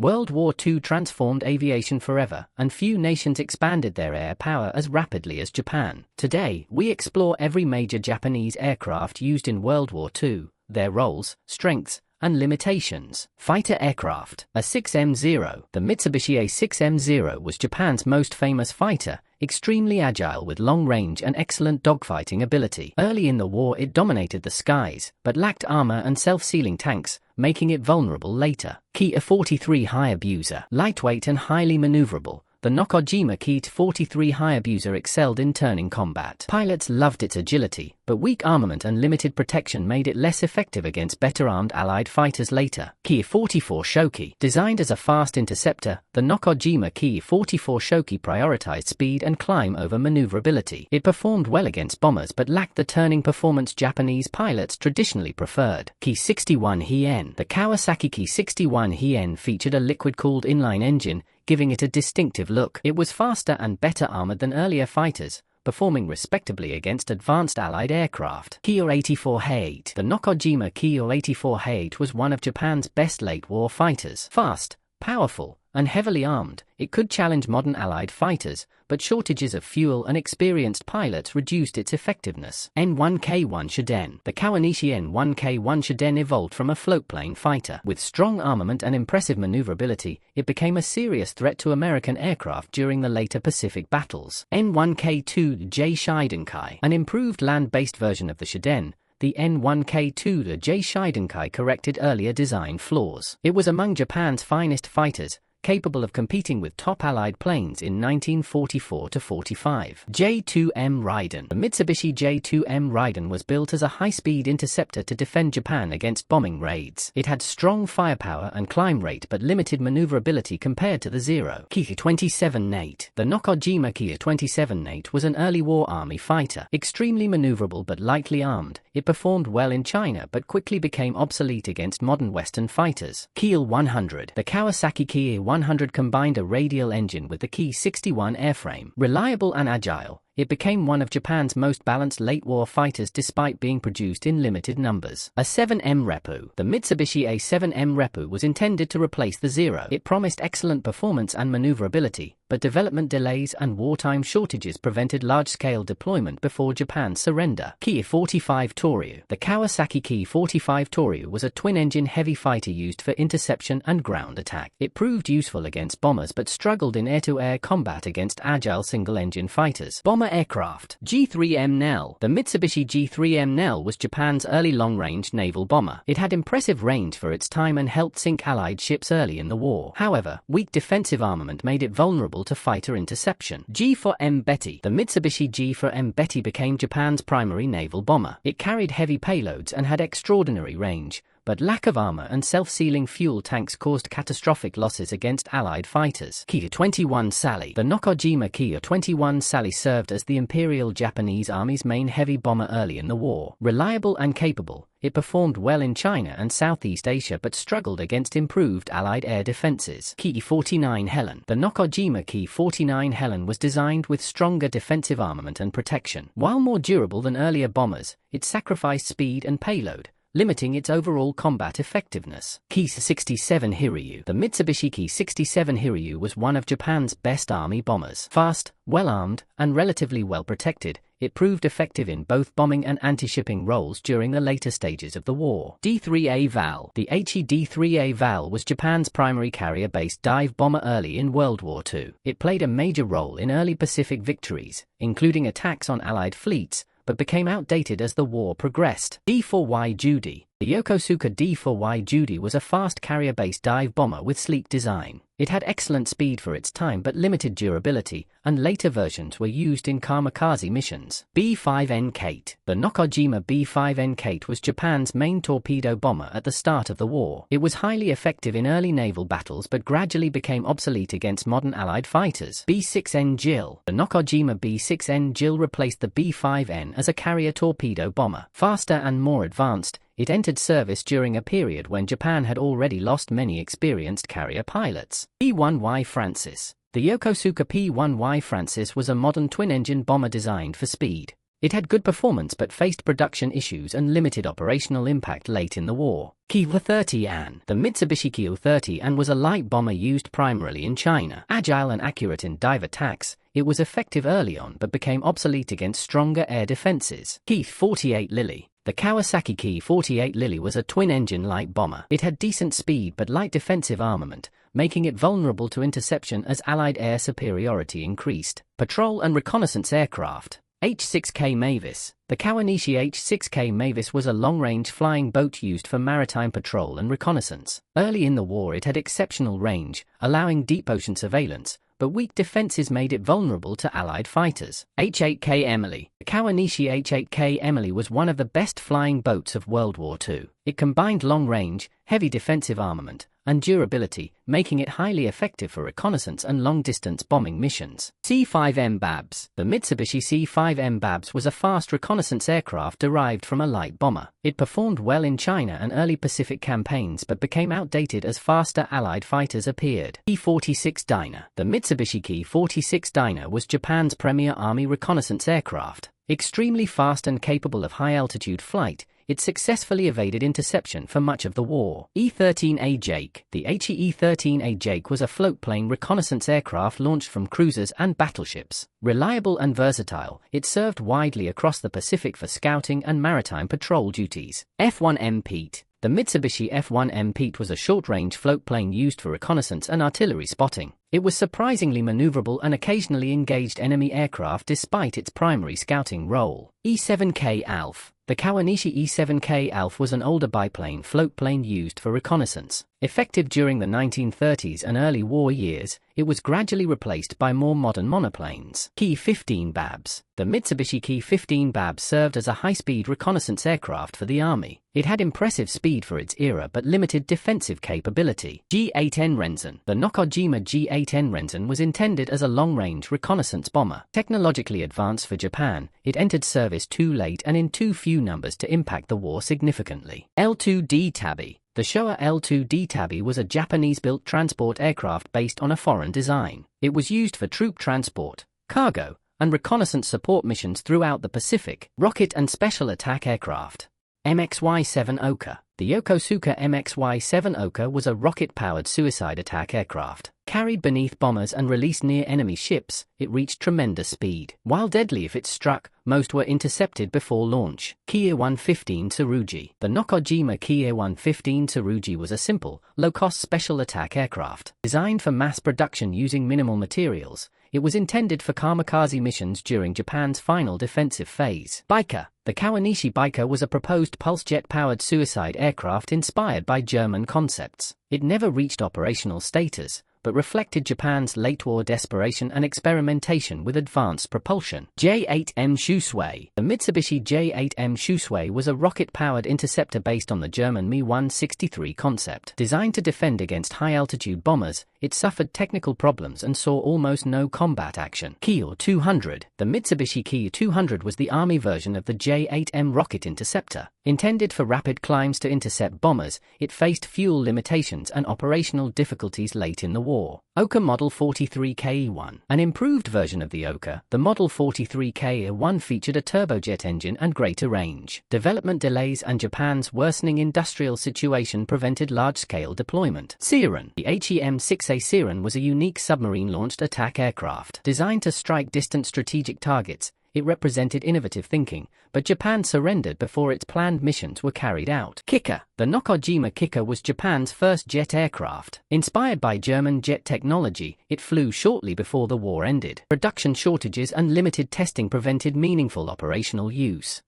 World War II transformed aviation forever, and few nations expanded their air power as rapidly as Japan. Today, we explore every major Japanese aircraft used in World War II, their roles, strengths, and limitations. Fighter aircraft. A6M Zero. The Mitsubishi A6M Zero was Japan's most famous fighter, extremely agile with long range and excellent dogfighting ability. Early in the war it dominated the skies, but lacked armor and self-sealing tanks, making it vulnerable later. Ki-43 Hayabusa. Lightweight and highly maneuverable, the Nakajima Ki-43 Hayabusa excelled in turning combat. Pilots loved its agility, but weak armament and limited protection made it less effective against better-armed Allied fighters later. Ki-44 Shoki. Designed as a fast interceptor, the Nakajima Ki-44 Shoki prioritized speed and climb over maneuverability. It performed well against bombers but lacked the turning performance Japanese pilots traditionally preferred. Ki-61 Hien. The Kawasaki Ki-61 Hien featured a liquid-cooled inline engine, giving it a distinctive look. It was faster and better armored than earlier fighters, performing respectably against advanced Allied aircraft. Ki-84 Hayate. The Nakajima Ki-84 Hayate was one of Japan's best late-war fighters. Fast, powerful, and heavily armed, it could challenge modern Allied fighters, but shortages of fuel and experienced pilots reduced its effectiveness. N1K-1 Shiden. The Kawanishi N1K-1 Shiden evolved from a floatplane fighter. With strong armament and impressive maneuverability, it became a serious threat to American aircraft during the later Pacific battles. N1K-2J Shiden Kai. An improved land-based version of the Shiden, the N1K-2J Shiden Kai corrected earlier design flaws. It was among Japan's finest fighters, capable of competing with top Allied planes in 1944–45. J2M Raiden. The Mitsubishi J2M Raiden was built as a high-speed interceptor to defend Japan against bombing raids. It had strong firepower and climb rate but limited maneuverability compared to the Zero. Ki-27 Nate. The Nakajima Ki-27 Nate was an early war army fighter. Extremely maneuverable but lightly armed, it performed well in China but quickly became obsolete against modern Western fighters. Ki-100. The Kawasaki Ki-100 combined a radial engine with the Ki-61 airframe. Reliable and agile, it became one of Japan's most balanced late-war fighters despite being produced in limited numbers. A7M Repu. The Mitsubishi A7M Repu was intended to replace the Zero. It promised excellent performance and maneuverability, but development delays and wartime shortages prevented large-scale deployment before Japan's surrender. Ki-45 Toryu. The Kawasaki Ki-45 Toryu was a twin-engine heavy fighter used for interception and ground attack. It proved useful against bombers but struggled in air-to-air combat against agile single-engine fighters. Bomber aircraft. G4M Nell. The Mitsubishi G4M Nell was Japan's early long-range naval bomber. It had impressive range for its time and helped sink Allied ships early in the war. However, weak defensive armament made it vulnerable to fighter interception. G4M Betty. The Mitsubishi G4M Betty became Japan's primary naval bomber. It carried heavy payloads and had extraordinary range, but lack of armor and self-sealing fuel tanks caused catastrophic losses against Allied fighters. Ki-21 Sally. The Nakajima Ki-21 Sally served as the Imperial Japanese Army's main heavy bomber early in the war. Reliable and capable, it performed well in China and Southeast Asia but struggled against improved Allied air defenses. Ki-49 Helen. The Nakajima Ki-49 Helen was designed with stronger defensive armament and protection. While more durable than earlier bombers, it sacrificed speed and payload, limiting its overall combat effectiveness. Ki-67 Hiryu. The Mitsubishi Ki-67 Hiryu was one of Japan's best army bombers. Fast, well-armed, and relatively well-protected, it proved effective in both bombing and anti-shipping roles during the later stages of the war. D3A Val. The He-D3A Val was Japan's primary carrier-based dive bomber early in World War II. It played a major role in early Pacific victories, including attacks on Allied fleets, but became outdated as the war progressed. D4Y Judy. The Yokosuka D4Y Judy was a fast carrier-based dive bomber with sleek design. It had excellent speed for its time but limited durability, and later versions were used in kamikaze missions. B5N Kate. The Nakajima B5N Kate was Japan's main torpedo bomber at the start of the war. It was highly effective in early naval battles but gradually became obsolete against modern Allied fighters. B6N Jill. The Nakajima B6N Jill replaced the B5N as a carrier torpedo bomber. Faster and more advanced, it entered service during a period when Japan had already lost many experienced carrier pilots. P1Y Francis. The Yokosuka P1Y Francis was a modern twin-engine bomber designed for speed, It had good performance but faced production issues and limited operational impact late in the war. Ki-30An. The Mitsubishi Ki-30An was a light bomber used primarily in China. Agile and accurate in dive attacks, it was effective early on but became obsolete against stronger air defenses. Ki-48 Lily. The Kawasaki Ki-48 Lily was a twin-engine light bomber. It had decent speed but light defensive armament, making it vulnerable to interception as Allied air superiority increased. Patrol and reconnaissance aircraft. H6K Mavis. The Kawanishi H6K Mavis was a long-range flying boat used for maritime patrol and reconnaissance. Early in the war it had exceptional range, allowing deep ocean surveillance, but weak defenses made it vulnerable to Allied fighters. H8K Emily. The Kawanishi H8K Emily was one of the best flying boats of World War II. It combined long range, heavy defensive armament, and durability, making it highly effective for reconnaissance and long-distance bombing missions. C5M Babs. The Mitsubishi C5M Babs was a fast reconnaissance aircraft derived from a light bomber. It performed well in China and early Pacific campaigns but became outdated as faster Allied fighters appeared. Ki-46 Dyna. The Mitsubishi Ki-46 Dyna was Japan's premier army reconnaissance aircraft. Extremely fast and capable of high-altitude flight, it successfully evaded interception for much of the war. E-13A Jake. The HE-13A Jake was a floatplane reconnaissance aircraft launched from cruisers and battleships. Reliable and versatile, it served widely across the Pacific for scouting and maritime patrol duties. F-1M Pete. The Mitsubishi F-1M Pete was a short-range floatplane used for reconnaissance and artillery spotting. It was surprisingly maneuverable and occasionally engaged enemy aircraft despite its primary scouting role. E-7K Alf. The Kawanishi E-7K Alf was an older biplane floatplane used for reconnaissance. Effective during the 1930s and early war years, it was gradually replaced by more modern monoplanes. Ki-15 Babs. The Mitsubishi Ki-15 Babs served as a high-speed reconnaissance aircraft for the Army. It had impressive speed for its era but limited defensive capability. G8N Renzen. The Nakajima G8N Renzen was intended as a long-range reconnaissance bomber. Technologically advanced for Japan, it entered service too late and in too few numbers to impact the war significantly. L2D Tabby. The Showa L2D Tabby was a Japanese-built transport aircraft based on a foreign design. It was used for troop transport, cargo, and reconnaissance support missions throughout the Pacific. Rocket and special attack aircraft. MXY-7 Ohka. The Yokosuka MXY-7 Ohka was a rocket-powered suicide attack aircraft. Carried beneath bombers and released near enemy ships, it reached tremendous speed. While deadly if it struck, most were intercepted before launch. Ki-115 Tsurugi. The Nakajima Ki-115 Tsurugi was a simple, low-cost special attack aircraft. Designed for mass production using minimal materials, it was intended for kamikaze missions during Japan's final defensive phase. Baika. The Kawanishi Baika was a proposed pulse jet-powered suicide aircraft inspired by German concepts. It never reached operational status, but reflected Japan's late-war desperation and experimentation with advanced propulsion. J8M Shusui. The Mitsubishi J8M Shusui was a rocket-powered interceptor based on the German Me-163 concept. Designed to defend against high-altitude bombers, it suffered technical problems and saw almost no combat action. Ki-200. The Mitsubishi Ki-200 was the Army version of the J8M rocket interceptor. Intended for rapid climbs to intercept bombers, it faced fuel limitations and operational difficulties late in the war. Ohka Model 43Ke1. An improved version of the Ohka, the Model 43Ke1 featured a turbojet engine and greater range. Development delays and Japan's worsening industrial situation prevented large-scale deployment. Siren. The HEM-6A Siren was a unique submarine-launched attack aircraft. Designed to strike distant strategic targets, it represented innovative thinking, but Japan surrendered before its planned missions were carried out. Kikka. The Nakajima Kikka was Japan's first jet aircraft. Inspired by German jet technology, it flew shortly before the war ended. Production shortages and limited testing prevented meaningful operational use.